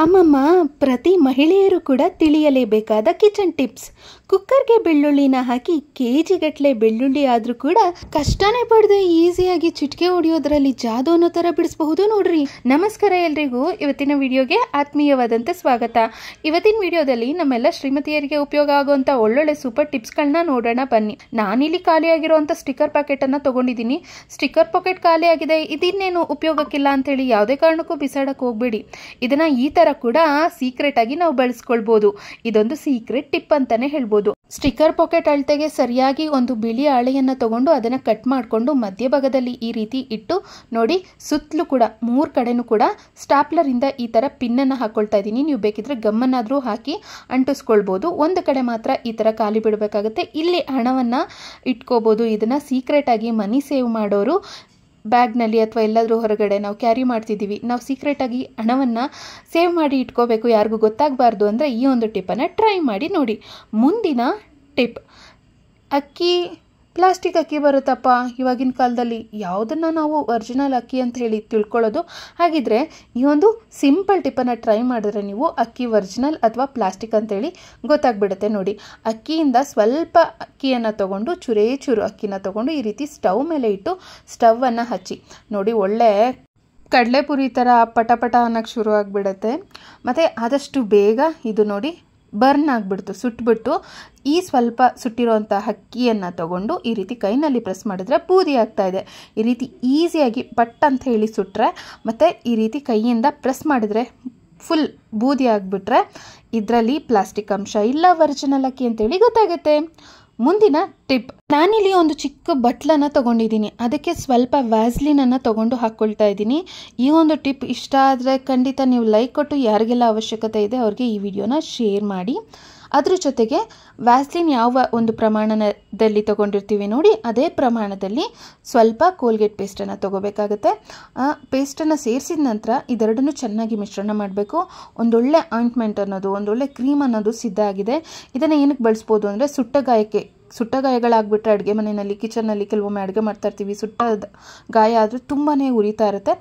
ಅಮ್ಮಮ್ಮ ಪ್ರತಿ ಮಹಿಳೆಯರು ಕೂಡ ತಿಳಿಯಲೇಬೇಕಾದ ಕಿಚನ್ ಟಿಪ್ಸ್. ಕುಕ್ಕರ್ಗೆ ಬೆಳ್ಳುಳ್ಳಿನ ಹಾಕಿ ಕೆಜಿಗಟ್ಟಲೆ ಬೆಳ್ಳುಳ್ಳಿ ಆದರೂ ಕೂಡ ಕಷ್ಟನೇ ಪಡದೆ ಈಸಿಯಾಗಿ ಚಿಟಿಕೆ ಹೊಡೆಯೋದ್ರಲ್ಲಿ ಜಾದೂ ಅನ್ನೋ ಥರ ಬಿಡಿಸಬಹುದು ನೋಡ್ರಿ. ನಮಸ್ಕಾರ ಎಲ್ರಿಗೂ, ಇವತ್ತಿನ ವಿಡಿಯೋಗೆ ಆತ್ಮೀಯವಾದಂಥ ಸ್ವಾಗತ. ಇವತ್ತಿನ ವಿಡಿಯೋದಲ್ಲಿ ನಮ್ಮೆಲ್ಲ ಶ್ರೀಮತಿಯರಿಗೆ ಉಪಯೋಗ ಆಗುವಂಥ ಒಳ್ಳೊಳ್ಳೆ ಸೂಪರ್ ಟಿಪ್ಸ್ಗಳನ್ನ ನೋಡೋಣ ಬನ್ನಿ. ನಾನಿಲ್ಲಿ ಖಾಲಿಯಾಗಿರುವಂಥ ಸ್ಟಿಕ್ಕರ್ ಪ್ಯಾಕೆಟನ್ನು ತೊಗೊಂಡಿದ್ದೀನಿ. ಸ್ಟಿಕ್ಕರ್ ಪಾಕೆಟ್ ಖಾಲಿ ಆಗಿದೆ, ಇದನ್ನೇನು ಉಪಯೋಗಕ್ಕಿಲ್ಲ ಅಂತೇಳಿ ಯಾವುದೇ ಕಾರಣಕ್ಕೂ ಬಿಸಾಡಕ್ಕೆ ಹೋಗಬೇಡಿ. ಇದನ್ನು ಈ ಥರ ಕೂಡ ಸೀಕ್ರೆಟ್ ಆಗಿ ನಾವು ಬಳಸ್ಕೊಳ್ಬೋದು. ಇದೊಂದು ಸೀಕ್ರೆಟ್ ಟಿಪ್ ಅಂತಾನೆ ಹೇಳ್ಬೋದು. ಸ್ಟಿಕ್ಕರ್ ಪಾಕೆಟ್ ಅಳತೆಗೆ ಸರಿಯಾಗಿ ಒಂದು ಬಿಳಿ ಹಾಳೆಯನ್ನು ತಗೊಂಡು ಅದನ್ನು ಕಟ್ ಮಾಡಿಕೊಂಡು ಮಧ್ಯಭಾಗದಲ್ಲಿ ಈ ರೀತಿ ಇಟ್ಟು ನೋಡಿ, ಸುತ್ತಲೂ ಕೂಡ 3 ಕಡೆನೂ ಕೂಡ ಸ್ಟಾಪ್ಲರ್ ಇಂದ ಈ ತರ ಪಿನ್ ಅನ್ನು ಹಾಕೊಳ್ತಾ ಇದ್ದೀನಿ. ನೀವು ಬೇಕಿದ್ರೆ ಗಮ್ಮನ್ನಾದ್ರೂ ಹಾಕಿ ಅಂಟಿಸ್ಕೊಳ್ಬಹುದು. ಒಂದು ಕಡೆ ಮಾತ್ರ ಈ ತರ ಖಾಲಿ ಬಿಡಬೇಕಾಗುತ್ತೆ. ಇಲ್ಲಿ ಹಣವನ್ನ ಇಟ್ಕೋಬಹುದು. ಇದನ್ನ ಸೀಕ್ರೆಟ್ ಆಗಿ ಮನಿ ಸೇವ್ ಮಾಡೋರು ಬ್ಯಾಗ್ನಲ್ಲಿ ಅಥವಾ ಎಲ್ಲಾದರೂ ಹೊರಗಡೆ ನಾವು ಕ್ಯಾರಿ ಮಾಡ್ತಿದ್ದೀವಿ, ನಾವು ಸೀಕ್ರೆಟಾಗಿ ಹಣವನ್ನು ಸೇವ್ ಮಾಡಿ ಇಟ್ಕೋಬೇಕು, ಯಾರಿಗೂ ಗೊತ್ತಾಗಬಾರ್ದು ಅಂದರೆ ಈ ಒಂದು ಟಿಪ್ಪನ್ನು ಟ್ರೈ ಮಾಡಿ ನೋಡಿ. ಮುಂದಿನ ಟಿಪ್, ಅಕ್ಕಿ ಪ್ಲಾಸ್ಟಿಕ್ ಅಕ್ಕಿ ಬರುತ್ತಪ್ಪ ಇವಾಗಿನ ಕಾಲದಲ್ಲಿ, ಯಾವುದನ್ನು ನಾವು ಒರಿಜಿನಲ್ ಅಕ್ಕಿ ಅಂತ ಹೇಳಿ ತಿಳ್ಕೊಳ್ಳೋದು? ಹಾಗಿದ್ರೆ ಈ ಒಂದು ಸಿಂಪಲ್ ಟಿಪ್ಪನ್ನು ಟ್ರೈ ಮಾಡಿದ್ರೆ ನೀವು ಅಕ್ಕಿ ಒರಿಜಿನಲ್ ಅಥವಾ ಪ್ಲಾಸ್ಟಿಕ್ ಅಂತೇಳಿ ಗೊತ್ತಾಗ್ಬಿಡುತ್ತೆ ನೋಡಿ. ಅಕ್ಕಿಯಿಂದ ಸ್ವಲ್ಪ ಅಕ್ಕಿಯನ್ನು ತೊಗೊಂಡು ಚೂರು ಅಕ್ಕಿನ ತೊಗೊಂಡು ಈ ರೀತಿ ಸ್ಟವ್ ಮೇಲೆ ಇಟ್ಟು ಸ್ಟವನ್ನು ಹಚ್ಚಿ ನೋಡಿ, ಒಳ್ಳೆ ಕಡಲೆಪುರಿ ಥರ ಪಟ ಅನ್ನೋಕ್ಕೆ ಶುರು ಆಗಿಬಿಡುತ್ತೆ. ಮತ್ತು ಆದಷ್ಟು ಬೇಗ ಇದು ನೋಡಿ ಬರ್ನ್ ಆಗಿಬಿಡ್ತು, ಸುಟ್ಬಿಟ್ಟು ಈ ಸ್ವಲ್ಪ ಸುಟ್ಟಿರೋಂಥ ಅಕ್ಕಿಯನ್ನು ತಗೊಂಡು ಈ ರೀತಿ ಕೈನಲ್ಲಿ ಪ್ರೆಸ್ ಮಾಡಿದ್ರೆ ಬೂದಿ ಆಗ್ತಾ ಇದೆ. ಈ ರೀತಿ ಈಸಿಯಾಗಿ ಪಟ್ ಅಂತ ಹೇಳಿ ಸುಟ್ಟರೆ ಮತ್ತು ಈ ರೀತಿ ಕೈಯಿಂದ ಪ್ರೆಸ್ ಮಾಡಿದರೆ ಫುಲ್ ಬೂದಿ ಆಗಿಬಿಟ್ರೆ ಇದರಲ್ಲಿ ಪ್ಲಾಸ್ಟಿಕ್ ಅಂಶ ಇಲ್ಲ, ಒರಿಜಿನಲ್ ಅಕ್ಕಿ ಅಂತೇಳಿ ಗೊತ್ತಾಗುತ್ತೆ. ಮುಂದಿನ ಟಿಪ್, ನಾನಿಲ್ಲಿ ಒಂದು ಚಿಕ್ಕ ಬಟ್ಲನ್ನು ತೊಗೊಂಡಿದ್ದೀನಿ, ಅದಕ್ಕೆ ಸ್ವಲ್ಪ ವ್ಯಾಸ್ಲಿನನ್ನು ತೊಗೊಂಡು ಹಾಕ್ಕೊಳ್ತಾ ಇದ್ದೀನಿ. ಈ ಒಂದು ಟಿಪ್ ಇಷ್ಟ ಆದರೆ ಖಂಡಿತ ನೀವು ಲೈಕ್ ಕೊಟ್ಟು ಯಾರಿಗೆಲ್ಲ ಅವಶ್ಯಕತೆ ಇದೆ ಅವ್ರಿಗೆ ಈ ವಿಡಿಯೋನ ಶೇರ್ ಮಾಡಿ. ಅದ್ರ ಜೊತೆಗೆ ವ್ಯಾಸ್ಲಿನ್ ಯಾವ ಒಂದು ಪ್ರಮಾಣದಲ್ಲಿ ತೊಗೊಂಡಿರ್ತೀವಿ ನೋಡಿ, ಅದೇ ಪ್ರಮಾಣದಲ್ಲಿ ಸ್ವಲ್ಪ ಕೋಲ್ಗೇಟ್ ಪೇಸ್ಟನ್ನು ತೊಗೋಬೇಕಾಗುತ್ತೆ. ಪೇಸ್ಟನ್ನು ಸೇರಿಸಿದ ನಂತರ ಇದೆರಡನ್ನೂ ಚೆನ್ನಾಗಿ ಮಿಶ್ರಣ ಮಾಡಬೇಕು. ಒಂದೊಳ್ಳೆ ಆಯಿಂಟ್ಮೆಂಟ್ ಅನ್ನೋದು, ಒಂದೊಳ್ಳೆ ಕ್ರೀಮ್ ಅನ್ನೋದು ಸಿದ್ಧ ಆಗಿದೆ. ಇದನ್ನು ಏನಕ್ಕೆ ಬಳಸ್ಬೋದು ಅಂದರೆ ಸುಟ್ಟ ಗಾಯಗಳಾಗ್ಬಿಟ್ರೆ ಅಡುಗೆ ಮನೆಯಲ್ಲಿ ಕಿಚನ್ನಲ್ಲಿ ಕೆಲವೊಮ್ಮೆ ಅಡುಗೆ ಮಾಡ್ತಾ ಇರ್ತೀವಿ, ಸುಟ್ಟ ಗಾಯ ಆದರೆ ತುಂಬಾ ಉರಿತಾ ಇರುತ್ತೆ.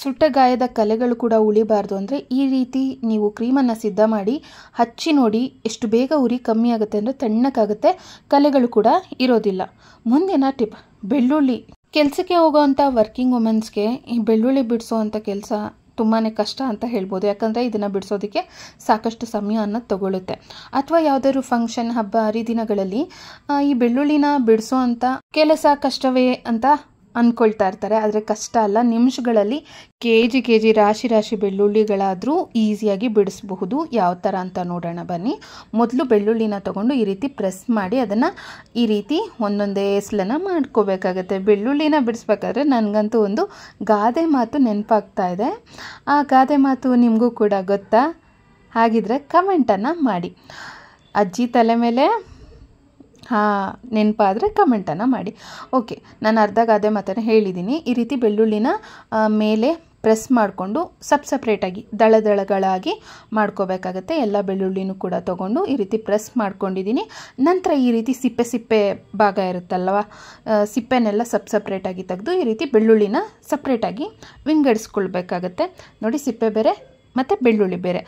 ಸುಟ್ಟ ಗಾಯದ ಕಲೆಗಳು ಕೂಡ ಉಳಿಬಾರ್ದು ಅಂದರೆ ಈ ರೀತಿ ನೀವು ಕ್ರೀಮನ್ನು ಸಿದ್ಧ ಮಾಡಿ ಹಚ್ಚಿ ನೋಡಿ, ಎಷ್ಟು ಬೇಗ ಉರಿ ಕಮ್ಮಿ ಆಗುತ್ತೆ ಅಂದರೆ ತಣ್ಣಕ್ಕಾಗುತ್ತೆ, ಕಲೆಗಳು ಕೂಡ ಇರೋದಿಲ್ಲ. ಮುಂದಿನ ಟಿಪ್, ಬೆಳ್ಳುಳ್ಳಿ. ಕೆಲಸಕ್ಕೆ ಹೋಗೋವಂಥ ವರ್ಕಿಂಗ್ ವುಮೆನ್ಸ್ಗೆ ಈ ಬೆಳ್ಳುಳ್ಳಿ ಬಿಡಿಸೋವಂಥ ಕೆಲಸ ತುಂಬಾ ಕಷ್ಟ ಅಂತ ಹೇಳ್ಬೋದು. ಯಾಕಂದರೆ ಇದನ್ನು ಬಿಡಿಸೋದಕ್ಕೆ ಸಾಕಷ್ಟು ಸಮಯ ಅನ್ನೋದು ತಗೊಳ್ಳುತ್ತೆ. ಅಥವಾ ಯಾವುದಾದ್ರು ಫಂಕ್ಷನ್, ಹಬ್ಬ ಹರಿದಿನಗಳಲ್ಲಿ ಈ ಬೆಳ್ಳುಳ್ಳಿನ ಬಿಡಿಸೋ ಅಂಥ ಕೆಲಸ ಕಷ್ಟವೇ ಅಂತ ಅಂದ್ಕೊಳ್ತಾ ಇರ್ತಾರೆ. ಆದರೆ ಕಷ್ಟ ಅಲ್ಲ, ನಿಮಿಷಗಳಲ್ಲಿ ಕೆಜಿ ರಾಶಿ ಬೆಳ್ಳುಳ್ಳಿಗಳಾದರೂ ಈಸಿಯಾಗಿ ಬಿಡಿಸಬಹುದು. ಯಾವ ಥರ ಅಂತ ನೋಡೋಣ ಬನ್ನಿ. ಮೊದಲು ಬೆಳ್ಳುಳ್ಳಿನ ತೊಗೊಂಡು ಈ ರೀತಿ ಪ್ರೆಸ್ ಮಾಡಿ ಅದನ್ನು ಈ ರೀತಿ ಒಂದೊಂದೇ ಎಸ್ಲನ್ನು ಮಾಡ್ಕೋಬೇಕಾಗತ್ತೆ. ಬೆಳ್ಳುಳ್ಳಿನ ಬಿಡಿಸ್ಬೇಕಾದ್ರೆ ನನಗಂತೂ ಒಂದು ಗಾದೆ ಮಾತು ನೆನಪಾಗ್ತಾ ಇದೆ. ಆ ಗಾದೆ ಮಾತು ನಿಮಗೂ ಕೂಡ ಗೊತ್ತಾ? ಹಾಗಿದ್ರೆ ಕಮೆಂಟನ್ನು ಮಾಡಿ. ಅಜ್ಜಿ ತಲೆ ಮೇಲೆ ನೆನಪಾದರೆ ಕಮೆಂಟನ್ನು ಮಾಡಿ. ಓಕೆ, ನಾನು ಅರ್ಧ ಗಾದೆ ಮಾತನ್ನು ಹೇಳಿದ್ದೀನಿ. ಈ ರೀತಿ ಬೆಳ್ಳುಳ್ಳಿನ ಮೇಲೆ ಪ್ರೆಸ್ ಮಾಡಿಕೊಂಡು ಸಪ್ರೇಟಾಗಿ ದಳಗಳಾಗಿ ಮಾಡ್ಕೋಬೇಕಾಗತ್ತೆ. ಎಲ್ಲ ಬೆಳ್ಳುಳ್ಳಿನೂ ಕೂಡ ತೊಗೊಂಡು ಈ ರೀತಿ ಪ್ರೆಸ್ ಮಾಡ್ಕೊಂಡಿದ್ದೀನಿ. ನಂತರ ಈ ರೀತಿ ಸಿಪ್ಪೆ ಭಾಗ ಇರುತ್ತಲ್ವ, ಸಿಪ್ಪೆನೆಲ್ಲ ಸಪ್ರೇಟಾಗಿ ತೆಗೆದು ಈ ರೀತಿ ಬೆಳ್ಳುಳ್ಳಿನ ಸಪ್ರೇಟಾಗಿ ವಿಂಗಡಿಸ್ಕೊಳ್ಬೇಕಾಗತ್ತೆ. ನೋಡಿ, ಸಿಪ್ಪೆ ಬೇರೆ ಮತ್ತು ಬೆಳ್ಳುಳ್ಳಿ ಬೇರೆ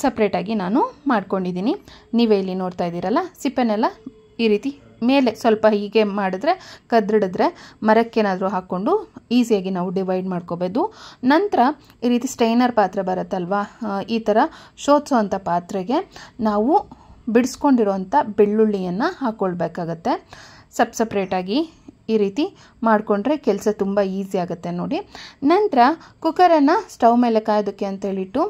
ಸಪ್ರೇಟಾಗಿ ನಾನು ಮಾಡ್ಕೊಂಡಿದ್ದೀನಿ. ನೀವೇ ಇಲ್ಲಿ ನೋಡ್ತಾ ಇದ್ದೀರಲ್ಲ, ಸಿಪ್ಪೆನೆಲ್ಲ ಈ ರೀತಿ ಮೇಲೆ ಸ್ವಲ್ಪ ಹೀಗೆ ಮಾಡಿದ್ರೆ ಕದ್ರಿಡಿದ್ರೆ ಮರಕ್ಕೇನಾದರೂ ಹಾಕ್ಕೊಂಡು ಈಸಿಯಾಗಿ ನಾವು ಡಿವೈಡ್ ಮಾಡ್ಕೋಬೋದು. ನಂತರ ಈ ರೀತಿ ಸ್ಟೈನರ್ ಪಾತ್ರೆ ಬರುತ್ತಲ್ವ, ಈ ಥರ ಶೋಧಿಸೋ ಅಂಥ ಪಾತ್ರೆಗೆ ನಾವು ಬಿಡಿಸ್ಕೊಂಡಿರೋಂಥ ಬೆಳ್ಳುಳ್ಳಿಯನ್ನು ಹಾಕ್ಕೊಳ್ಬೇಕಾಗತ್ತೆ. ಸಪ್ರೇಟಾಗಿ ಈ ರೀತಿ ಮಾಡಿಕೊಂಡ್ರೆ ಕೆಲಸ ತುಂಬ ಈಸಿ ಆಗುತ್ತೆ ನೋಡಿ. ನಂತರ ಕುಕ್ಕರನ್ನು ಸ್ಟವ್ ಮೇಲೆ ಕಾಯೋದಕ್ಕೆ ಅಂತೇಳಿಟ್ಟು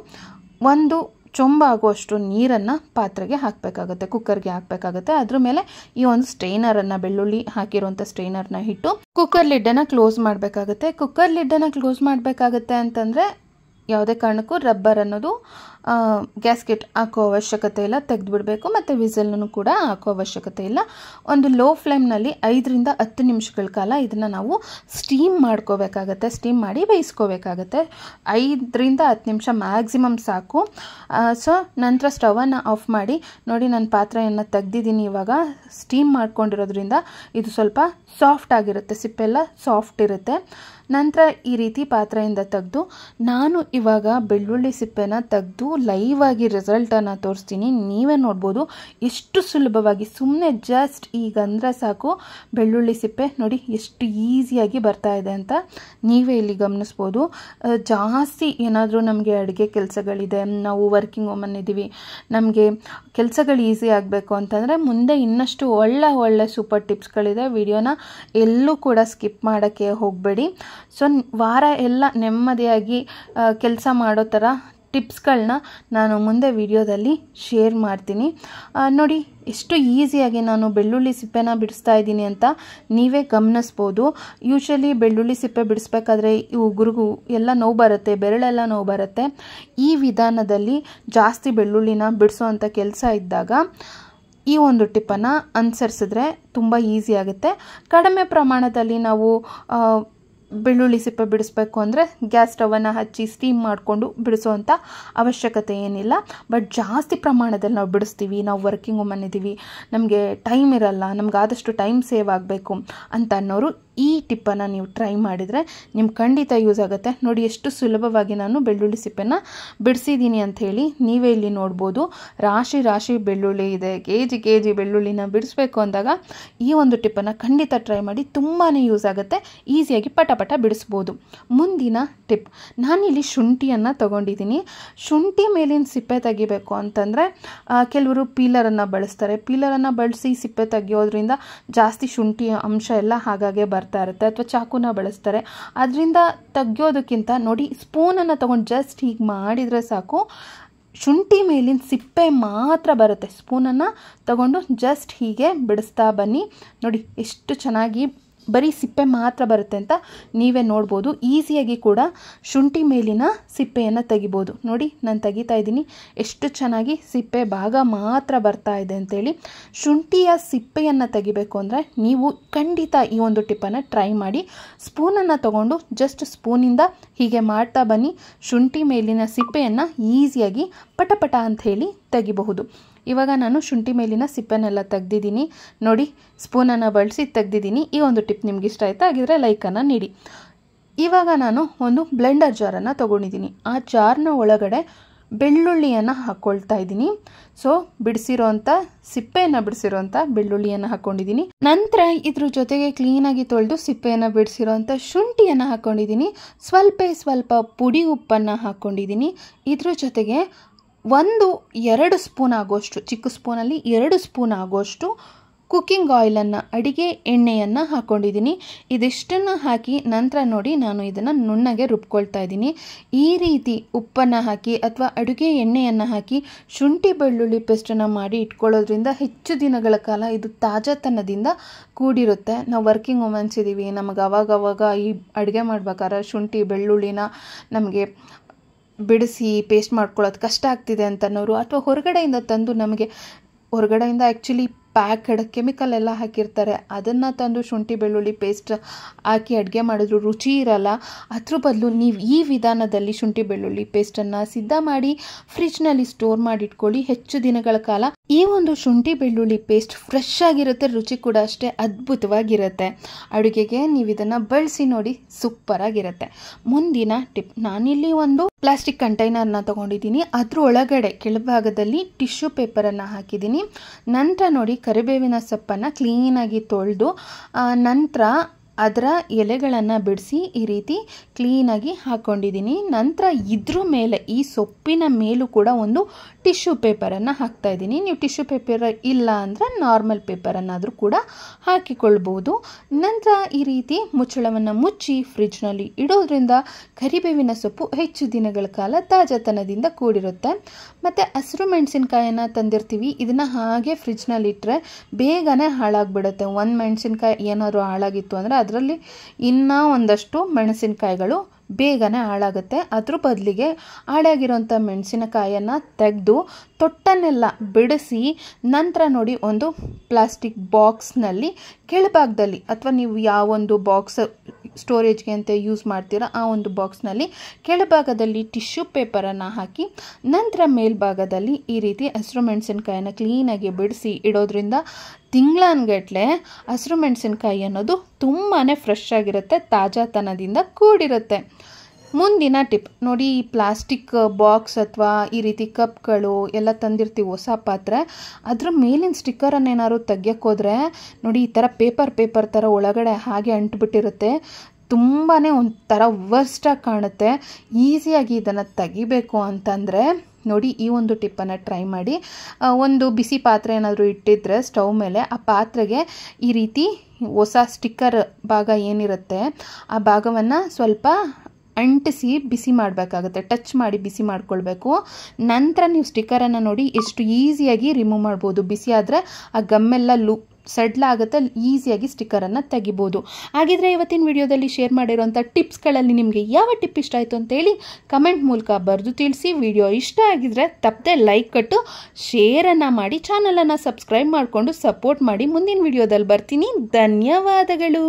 ಒಂದು ಚೊಂಬಾಗುವಷ್ಟು ನೀರನ್ನು ಪಾತ್ರೆಗೆ ಹಾಕಬೇಕಾಗುತ್ತೆ, ಕುಕ್ಕರ್ಗೆ ಹಾಕಬೇಕಾಗುತ್ತೆ. ಅದ್ರ ಮೇಲೆ ಈ ಒಂದು ಸ್ಟ್ರೈನರನ್ನು, ಬೆಳ್ಳುಳ್ಳಿ ಹಾಕಿರೋಂಥ ಸ್ಟ್ರೈನರ್ನ ಇಟ್ಟು ಕುಕ್ಕರ್ ಲಿಡ್ಡನ್ನು ಕ್ಲೋಸ್ ಮಾಡಬೇಕಾಗುತ್ತೆ. ಕುಕ್ಕರ್ ಲಿಡ್ಡನ್ನು ಕ್ಲೋಸ್ ಮಾಡಬೇಕಾಗುತ್ತೆ ಅಂತಂದರೆ ಯಾವುದೇ ಕಾರಣಕ್ಕೂ ರಬ್ಬರ್ ಅನ್ನೋದು ಗ್ಯಾಸ್ಕೆಟ್ ಹಾಕೋ ಅವಶ್ಯಕತೆ ಇಲ್ಲ, ತೆಗೆದುಬಿಡಬೇಕು. ಮತ್ತು ವಿಸಲನ್ನು ಕೂಡ ಹಾಕೋ ಅವಶ್ಯಕತೆ ಇಲ್ಲ. ಒಂದು ಲೋ ಫ್ಲೇಮ್ನಲ್ಲಿ 5 ರಿಂದ 10 ನಿಮಿಷಗಳ ಕಾಲ ಇದನ್ನು ನಾವು ಸ್ಟೀಮ್ ಮಾಡ್ಕೋಬೇಕಾಗತ್ತೆ, ಸ್ಟೀಮ್ ಮಾಡಿ ಬೇಯಿಸ್ಕೋಬೇಕಾಗತ್ತೆ. 5 ರಿಂದ 10 ನಿಮಿಷ ಮ್ಯಾಕ್ಸಿಮಮ್ ಸಾಕು. ಸೊ ನಂತರ ಸ್ಟವನ್ನು ಆಫ್ ಮಾಡಿ ನೋಡಿ, ನಾನು ಪಾತ್ರೆಯನ್ನು ತೆಗೆದಿದ್ದೀನಿ. ಇವಾಗ ಸ್ಟೀಮ್ ಮಾಡ್ಕೊಂಡಿರೋದ್ರಿಂದ ಇದು ಸ್ವಲ್ಪ ಸಾಫ್ಟ್ ಆಗಿರುತ್ತೆ, ಸಿಪ್ಪೆಲ್ಲ ಸಾಫ್ಟ್ ಇರುತ್ತೆ. ನಂತರ ಈ ರೀತಿ ಪಾತ್ರೆಯಿಂದ ತೆಗೆದು ನಾನು ಇವಾಗ ಬೆಳ್ಳುಳ್ಳಿ ಸಿಪ್ಪೆನ ತೆಗೆದು ಲೈವ್ ಆಗಿ ರಿಸಲ್ಟನ್ನು ತೋರಿಸ್ತೀನಿ. ನೀವೇ ನೋಡ್ಬೋದು ಎಷ್ಟು ಸುಲಭವಾಗಿ, ಸುಮ್ಮನೆ ಜಸ್ಟ್ ಈಗ ಅಂದರೆ ಸಾಕು ಬೆಳ್ಳುಳ್ಳಿ ಸಿಪ್ಪೆ ನೋಡಿ ಎಷ್ಟು ಈಸಿಯಾಗಿ ಬರ್ತಾ ಇದೆ ಅಂತ ನೀವೇ ಇಲ್ಲಿ ಗಮನಿಸ್ಬೋದು. ಜಾಸ್ತಿ ಏನಾದರೂ ನಮಗೆ ಅಡುಗೆ ಕೆಲಸಗಳಿದೆ, ನಾವು ವರ್ಕಿಂಗ್ ವುಮನ್ ಇದ್ದೀವಿ, ನಮಗೆ ಕೆಲಸಗಳು ಈಸಿ ಆಗಬೇಕು ಅಂತಂದರೆ ಮುಂದೆ ಇನ್ನಷ್ಟು ಒಳ್ಳೆ ಸೂಪರ್ ಟಿಪ್ಸ್ಗಳಿದೆ. ವಿಡಿಯೋನ ಎಲ್ಲೂ ಕೂಡ ಸ್ಕಿಪ್ ಮಾಡೋಕ್ಕೆ ಹೋಗಬೇಡಿ. ಸೊ ವಾರ ಎಲ್ಲ ನೆಮ್ಮದಿಯಾಗಿ ಕೆಲಸ ಮಾಡೋ ಥರ ಟಿಪ್ಸ್ಗಳನ್ನ ನಾನು ಮುಂದೆ ವಿಡಿಯೋದಲ್ಲಿ ಶೇರ್ ಮಾಡ್ತೀನಿ. ನೋಡಿ ಎಷ್ಟು ಈಸಿಯಾಗಿ ನಾನು ಬೆಳ್ಳುಳ್ಳಿ ಸಿಪ್ಪೆನ ಬಿಡಿಸ್ತಾ ಇದ್ದೀನಿ ಅಂತ ನೀವೇ ಗಮನಿಸ್ಬೋದು. ಯೂಶ್ವಲಿ ಬೆಳ್ಳುಳ್ಳಿ ಸಿಪ್ಪೆ ಬಿಡಿಸ್ಬೇಕಾದ್ರೆ ಉಗುರಿಗೂ ಎಲ್ಲ ನೋವು ಬರುತ್ತೆ, ಬೆರಳೆಲ್ಲ ನೋವು ಬರುತ್ತೆ. ಈ ವಿಧಾನದಲ್ಲಿ ಜಾಸ್ತಿ ಬೆಳ್ಳುಳ್ಳಿನ ಬಿಡಿಸೋವಂಥ ಕೆಲಸ ಇದ್ದಾಗ ಈ ಒಂದು ಟಿಪ್ಪನ್ನು ಅನುಸರಿಸಿದ್ರೆ ತುಂಬ ಈಸಿ ಆಗುತ್ತೆ. ಕಡಿಮೆ ಪ್ರಮಾಣದಲ್ಲಿ ನಾವು ಬೆಳ್ಳುಳ್ಳಿ ಸಿಪ್ಪೆ ಬಿಡಿಸ್ಬೇಕು ಅಂದರೆ ಗ್ಯಾಸ್ ಸ್ಟವನ್ನು ಹಚ್ಚಿ ಸ್ಟೀಮ್ ಮಾಡಿಕೊಂಡು ಬಿಡಿಸೋವಂಥ ಅವಶ್ಯಕತೆ ಏನಿಲ್ಲ. ಬಟ್ ಜಾಸ್ತಿ ಪ್ರಮಾಣದಲ್ಲಿ ನಾವು ಬಿಡಿಸ್ತೀವಿ, ನಾವು ವರ್ಕಿಂಗ್ ವುಮನ್ ಇದ್ದೀವಿ, ನಮಗೆ ಟೈಮ್ ಇರಲ್ಲ, ನಮ್ಗೆ ಆದಷ್ಟು ಟೈಮ್ ಸೇವ್ ಆಗಬೇಕು ಅಂತ ಅನ್ನೋರು ಈ ಟಿಪ್ಪನ್ನು ನೀವು ಟ್ರೈ ಮಾಡಿದರೆ ನಿಮ್ಗೆ ಖಂಡಿತ ಯೂಸ್ ಆಗುತ್ತೆ. ನೋಡಿ ಎಷ್ಟು ಸುಲಭವಾಗಿ ನಾನು ಬೆಳ್ಳುಳ್ಳಿ ಸಿಪ್ಪೆನ ಬಿಡಿಸಿದ್ದೀನಿ ಅಂಥೇಳಿ ನೀವೇ ಇಲ್ಲಿ ನೋಡ್ಬೋದು. ರಾಶಿ ಬೆಳ್ಳುಳ್ಳಿ ಇದೆ, ಕೆ ಜಿ ಬೆಳ್ಳುಳ್ಳಿನ ಬಿಡಿಸ್ಬೇಕು ಅಂದಾಗ ಈ ಒಂದು ಟಿಪ್ಪನ್ನು ಖಂಡಿತ ಟ್ರೈ ಮಾಡಿ, ತುಂಬಾ ಯೂಸ್ ಆಗುತ್ತೆ. ಈಸಿಯಾಗಿ ಪಟ ಬಿಡಿಸ್ಬೋದು. ಮುಂದಿನ ಟಿಪ್, ನಾನಿಲ್ಲಿ ಶುಂಠಿಯನ್ನು ತಗೊಂಡಿದ್ದೀನಿ. ಶುಂಠಿ ಮೇಲಿನ ಸಿಪ್ಪೆ ತೆಗಿಬೇಕು ಅಂತಂದರೆ ಕೆಲವರು ಪೀಲರನ್ನು ಬಳಸ್ತಾರೆ. ಪೀಲರನ್ನು ಬಳಸಿ ಸಿಪ್ಪೆ ತೆಗಿಯೋದ್ರಿಂದ ಜಾಸ್ತಿ ಶುಂಠಿ ಅಂಶ ಎಲ್ಲ ಹಾಗಾಗೆ ಬರ್ತಾ ಇರುತ್ತೆ. ಅಥವಾ ಚಾಕುನ ಬಳಸ್ತಾರೆ. ಅದರಿಂದ ತೆಗಿಯೋದಕ್ಕಿಂತ ನೋಡಿ ಸ್ಪೂನನ್ನು ತೊಗೊಂಡು ಜಸ್ಟ್ ಹೀಗೆ ಮಾಡಿದರೆ ಸಾಕು, ಶುಂಠಿ ಮೇಲಿನ ಸಿಪ್ಪೆ ಮಾತ್ರ ಬರುತ್ತೆ. ಸ್ಪೂನನ್ನು ತಗೊಂಡು ಜಸ್ಟ್ ಹೀಗೆ ಬಿಡಿಸ್ತಾ ಬನ್ನಿ. ನೋಡಿ ಎಷ್ಟು ಚೆನ್ನಾಗಿ ಬರೀ ಸಿಪ್ಪೆ ಮಾತ್ರ ಬರುತ್ತೆ ಅಂತ ನೀವೇ ನೋಡ್ಬೋದು. ಈಸಿಯಾಗಿ ಕೂಡ ಶುಂಠಿ ಮೇಲಿನ ಸಿಪ್ಪೆಯನ್ನು ತೆಗಿಬೋದು. ನೋಡಿ ನಾನು ತೆಗಿತಾ ಇದ್ದೀನಿ, ಎಷ್ಟು ಚೆನ್ನಾಗಿ ಸಿಪ್ಪೆ ಭಾಗ ಮಾತ್ರ ಬರ್ತಾ ಇದೆ ಅಂತೇಳಿ. ಶುಂಠಿಯ ಸಿಪ್ಪೆಯನ್ನು ತೆಗಿಬೇಕು ಅಂದರೆ ನೀವು ಖಂಡಿತ ಈ ಒಂದು ಟಿಪ್ಪನ್ನು ಟ್ರೈ ಮಾಡಿ. ಸ್ಪೂನನ್ನು ತಗೊಂಡು ಜಸ್ಟ್ ಸ್ಪೂನಿಂದ ಹೀಗೆ ಮಾಡ್ತಾ ಬನ್ನಿ. ಶುಂಠಿ ಮೇಲಿನ ಸಿಪ್ಪೆಯನ್ನು ಈಸಿಯಾಗಿ ಪಟ ಅಂಥೇಳಿ ತೆಗಿಬಹುದು. ಇವಾಗ ನಾನು ಶುಂಠಿ ಮೇಲಿನ ಸಿಪ್ಪೆನೆಲ್ಲ ತೆಗ್ದಿದ್ದೀನಿ. ನೋಡಿ ಸ್ಪೂನನ್ನು ಬಳಸಿ ತೆಗ್ದಿದ್ದೀನಿ. ಈ ಒಂದು ಟಿಪ್ ನಿಮ್ಗೆ ಇಷ್ಟ ಆಯಿತಾ? ಆಗಿದ್ರೆ ಲೈಕನ್ನು ನೀಡಿ. ಇವಾಗ ನಾನು ಒಂದು ಬ್ಲೆಂಡರ್ ಜಾರನ್ನು ತೊಗೊಂಡಿದ್ದೀನಿ. ಆ ಜಾರ್ನ ಒಳಗಡೆ ಬೆಳ್ಳುಳ್ಳಿಯನ್ನು ಹಾಕ್ಕೊಳ್ತಾ ಇದ್ದೀನಿ. ಸೊ ಬಿಡಿಸಿರೋಂಥ ಸಿಪ್ಪೆಯನ್ನು ಬಿಡಿಸಿರೋಂಥ ಬೆಳ್ಳುಳ್ಳಿಯನ್ನು ಹಾಕ್ಕೊಂಡಿದ್ದೀನಿ. ನಂತರ ಇದ್ರ ಜೊತೆಗೆ ಕ್ಲೀನಾಗಿ ತೊಳೆದು ಸಿಪ್ಪೆಯನ್ನು ಬಿಡಿಸಿರೋಂಥ ಶುಂಠಿಯನ್ನು ಹಾಕ್ಕೊಂಡಿದ್ದೀನಿ. ಸ್ವಲ್ಪ ಪುಡಿ ಉಪ್ಪನ್ನು ಹಾಕ್ಕೊಂಡಿದ್ದೀನಿ. ಇದ್ರ ಜೊತೆಗೆ 1-2 ಸ್ಪೂನ್ ಆಗೋಷ್ಟು, ಚಿಕ್ಕ ಸ್ಪೂನಲ್ಲಿ 2 ಸ್ಪೂನ್ ಆಗೋಷ್ಟು ಕುಕ್ಕಿಂಗ್ ಆಯಿಲನ್ನು, ಅಡಿಗೆ ಎಣ್ಣೆಯನ್ನು ಹಾಕ್ಕೊಂಡಿದ್ದೀನಿ. ಇದಿಷ್ಟನ್ನು ಹಾಕಿ ನಂತರ ನೋಡಿ ನಾನು ಇದನ್ನು ನುಣ್ಣಗೆ ರುಬ್ಕೊಳ್ತಾ ಇದ್ದೀನಿ. ಈ ರೀತಿ ಉಪ್ಪನ್ನು ಹಾಕಿ ಅಥವಾ ಅಡುಗೆ ಎಣ್ಣೆಯನ್ನು ಹಾಕಿ ಶುಂಠಿ ಬೆಳ್ಳುಳ್ಳಿ ಪೇಸ್ಟನ್ನು ಮಾಡಿ ಇಟ್ಕೊಳ್ಳೋದ್ರಿಂದ ಹೆಚ್ಚು ದಿನಗಳ ಕಾಲ ಇದು ತಾಜಾತನದಿಂದ ಕೂಡಿರುತ್ತೆ. ನಾವು ವರ್ಕಿಂಗ್ ವುಮೆನ್ಸ್ ಇದ್ದೀವಿ, ನಮಗೆ ಅವಾಗವಾಗ ಈ ಅಡುಗೆ ಮಾಡ್ಬೇಕಾದ್ರೆ ಶುಂಠಿ ಬೆಳ್ಳುಳ್ಳಿನ ನಮಗೆ ಬಿಡಿಸಿ ಪೇಸ್ಟ್ ಮಾಡ್ಕೊಳ್ಳೋದು ಕಷ್ಟ ಆಗ್ತಿದೆ ಅಂತನೋರು, ಅಥವಾ ಹೊರಗಡೆಯಿಂದ ತಂದು ನಮಗೆ ಹೊರಗಡೆಯಿಂದ ಆ್ಯಕ್ಚುಲಿ ಪ್ಯಾಕ್ಡ್ ಕೆಮಿಕಲ್ ಎಲ್ಲ ಹಾಕಿರ್ತಾರೆ, ಅದನ್ನು ತಂದು ಶುಂಠಿ ಬೆಳ್ಳುಳ್ಳಿ ಪೇಸ್ಟ್ ಹಾಕಿ ಅಡುಗೆ ಮಾಡಿದ್ರು ರುಚಿ ಇರಲ್ಲ. ಅದ್ರ ಬದಲು ನೀವು ಈ ವಿಧಾನದಲ್ಲಿ ಶುಂಠಿ ಬೆಳ್ಳುಳ್ಳಿ ಪೇಸ್ಟನ್ನು ಸಿದ್ಧ ಮಾಡಿ ಫ್ರಿಜ್ನಲ್ಲಿ ಸ್ಟೋರ್ ಮಾಡಿ ಇಟ್ಕೊಳ್ಳಿ ಹೆಚ್ಚು ದಿನಗಳ ಕಾಲ. ಈ ಒಂದು ಶುಂಠಿ ಬೆಳ್ಳುಳ್ಳಿ ಪೇಸ್ಟ್ ಫ್ರೆಶ್ ಆಗಿರುತ್ತೆ, ರುಚಿ ಕೂಡ ಅಷ್ಟೇ ಅದ್ಭುತವಾಗಿರುತ್ತೆ. ಅಡುಗೆಗೆ ನೀವು ಇದನ್ನು ಬಳಸಿ ನೋಡಿ, ಸೂಪರ್ ಆಗಿರುತ್ತೆ. ಮುಂದಿನ ಟಿಪ್, ನಾನಿಲ್ಲಿ ಒಂದು ಪ್ಲಾಸ್ಟಿಕ್ ಕಂಟೈನರ್ನ ತೊಗೊಂಡಿದ್ದೀನಿ. ಅದ್ರ ಒಳಗಡೆ ಕೆಳಭಾಗದಲ್ಲಿ ಟಿಶ್ಯೂ ಪೇಪರನ್ನು ಹಾಕಿದ್ದೀನಿ. ನಂತರ ನೋಡಿ ಕರಿಬೇವಿನ ಸೊಪ್ಪನ್ನು ಕ್ಲೀನಾಗಿ ತೊಳೆದು ನಂತರ ಅದರ ಎಲೆಗಳನ್ನು ಬಿಡಿಸಿ ಈ ರೀತಿ ಕ್ಲೀನಾಗಿ ಹಾಕ್ಕೊಂಡಿದ್ದೀನಿ. ನಂತರ ಇದ್ರ ಮೇಲೆ ಈ ಸೊಪ್ಪಿನ ಮೇಲೂ ಕೂಡ ಒಂದು ಟಿಶ್ಯೂ ಪೇಪರನ್ನು ಹಾಕ್ತಾ ಇದ್ದೀನಿ. ನೀವು ಟಿಶ್ಯೂ ಪೇಪರ್ ಇಲ್ಲ ಅಂದರೆ ನಾರ್ಮಲ್ ಪೇಪರನ್ನಾದರೂ ಕೂಡ ಹಾಕಿಕೊಳ್ಬೋದು. ನಂತರ ಈ ರೀತಿ ಮುಚ್ಚಳವನ್ನು ಮುಚ್ಚಿ ಫ್ರಿಜ್ನಲ್ಲಿ ಇಡೋದ್ರಿಂದ ಕರಿಬೇವಿನ ಸೊಪ್ಪು ಹೆಚ್ಚು ದಿನಗಳ ಕಾಲ ತಾಜಾತನದಿಂದ ಕೂಡಿರುತ್ತೆ. ಮತ್ತು ಹಸಿರು ಮೆಣಸಿನ್ಕಾಯನ್ನು ತಂದಿರ್ತೀವಿ, ಇದನ್ನು ಹಾಗೆ ಫ್ರಿಜ್ನಲ್ಲಿ ಇಟ್ಟರೆ ಬೇಗನೆ ಹಾಳಾಗಿಬಿಡುತ್ತೆ. ಒಂದು ಮೆಣಸಿನ್ಕಾಯಿ ಏನಾದರೂ ಹಾಳಾಗಿತ್ತು ಅಂದರೆ ಅದರಲ್ಲಿ ಇನ್ನೂ ಒಂದಷ್ಟು ಮೆಣಸಿನಕಾಯಿಗಳು ಬೇಗನೆ ಹಾಳಾಗುತ್ತೆ. ಅದ್ರ ಬದಲಿಗೆ ಹಾಳಾಗಿರೋಂಥ ಮೆಣಸಿನಕಾಯನ್ನು ತೆಗೆದು ತೊಟ್ಟನ್ನೆಲ್ಲ ಬಿಡಿಸಿ ನಂತರ ನೋಡಿ ಒಂದು ಪ್ಲಾಸ್ಟಿಕ್ ಬಾಕ್ಸ್ನಲ್ಲಿ ಕೆಳಭಾಗದಲ್ಲಿ, ಅಥವಾ ನೀವು ಯಾವೊಂದು ಬಾಕ್ಸ್ ಸ್ಟೋರೇಜ್ಗೆ ಅಂತ ಯೂಸ್ ಮಾಡ್ತೀರಾ ಆ ಒಂದು ಬಾಕ್ಸ್ನಲ್ಲಿ ಕೆಳಭಾಗದಲ್ಲಿ ಟಿಶ್ಯೂ ಪೇಪರನ್ನು ಹಾಕಿ ನಂತರ ಮೇಲ್ಭಾಗದಲ್ಲಿ ಈ ರೀತಿ ಹಸಿರು ಮೆಣಸಿನಕಾಯನ್ನು ಕ್ಲೀನಾಗಿ ಬಿಡಿಸಿ ಇಡೋದ್ರಿಂದ ತಿಂಗಳಾನ್ಗಟ್ಲೆ ಹಸಿರು ಮೆಣಸಿನ್ಕಾಯಿ ಅನ್ನೋದು ತುಂಬಾ ಫ್ರೆಶ್ ಆಗಿರುತ್ತೆ, ತಾಜಾತನದಿಂದ ಕೂಡಿರುತ್ತೆ. ಮುಂದಿನ ಟಿಪ್ ನೋಡಿ, ಈ ಪ್ಲಾಸ್ಟಿಕ್ ಬಾಕ್ಸ್ ಅಥವಾ ಈ ರೀತಿ ಕಪ್ಗಳು ಎಲ್ಲ ತಂದಿರ್ತೀವಿ ಹೊಸ ಪಾತ್ರೆ, ಅದ್ರ ಮೇಲಿನ ಸ್ಟಿಕ್ಕರನ್ನೇನಾದ್ರು ತೆಗಿಯೋಕ್ಕೋದ್ರೆ ನೋಡಿ ಈ ಥರ ಪೇಪರ್ ಥರ ಒಳಗಡೆ ಹಾಗೆ ಅಂಟ್ಬಿಟ್ಟಿರುತ್ತೆ. ತುಂಬಾ ಒಂಥರ ವರ್ಸ್ಟಾಗಿ ಕಾಣುತ್ತೆ. ಈಸಿಯಾಗಿ ಇದನ್ನು ತೆಗಿಬೇಕು ಅಂತಂದರೆ ನೋಡಿ ಈ ಒಂದು ಟಿಪ್ಪನ್ನು ಟ್ರೈ ಮಾಡಿ. ಒಂದು ಬಿಸಿ ಪಾತ್ರೆ ಏನಾದರೂ ಇಟ್ಟಿದ್ರೆ ಸ್ಟವ್ ಮೇಲೆ, ಆ ಪಾತ್ರೆಗೆ ಈ ರೀತಿ ಹೊಸ ಸ್ಟಿಕ್ಕರ್ ಭಾಗ ಏನಿರುತ್ತೆ ಆ ಭಾಗವನ್ನು ಸ್ವಲ್ಪ ಅಂಟಿಸಿ ಬಿಸಿ ಮಾಡಬೇಕಾಗುತ್ತೆ, ಟಚ್ ಮಾಡಿ ಬಿಸಿ ಮಾಡ್ಕೊಳ್ಬೇಕು. ನಂತರ ನೀವು ಸ್ಟಿಕ್ಕರನ್ನು ನೋಡಿ ಎಷ್ಟು ಈಸಿಯಾಗಿ ರಿಮೂವ್ ಮಾಡ್ಬೋದು. ಬಿಸಿ ಆದರೆ ಆ ಗಮ್ಮೆಲ್ಲ ಸಡ್ಲಾಗುತ್ತೆ, ಈಸಿಯಾಗಿ ಸ್ಟಿಕ್ಕರನ್ನು ತೆಗಿಬೋದು. ಹಾಗಿದ್ರೆ ಇವತ್ತಿನ ವಿಡಿಯೋದಲ್ಲಿ ಶೇರ್ ಮಾಡಿರೋಂಥ ಟಿಪ್ಸ್ಗಳಲ್ಲಿ ನಿಮಗೆ ಯಾವ ಟಿಪ್ ಇಷ್ಟ ಆಯಿತು ಅಂತೇಳಿ ಕಮೆಂಟ್ ಮೂಲಕ ಬರೆದು ತಿಳಿಸಿ. ವಿಡಿಯೋ ಇಷ್ಟ ಆಗಿದ್ರೆ ತಪ್ಪದೆ ಲೈಕ್ ಕೊಟ್ಟು ಶೇರನ್ನು ಮಾಡಿ, ಚಾನಲನ್ನು ಸಬ್ಸ್ಕ್ರೈಬ್ ಮಾಡಿಕೊಂಡು ಸಪೋರ್ಟ್ ಮಾಡಿ. ಮುಂದಿನ ವಿಡಿಯೋದಲ್ಲಿ ಬರ್ತೀನಿ. ಧನ್ಯವಾದಗಳು.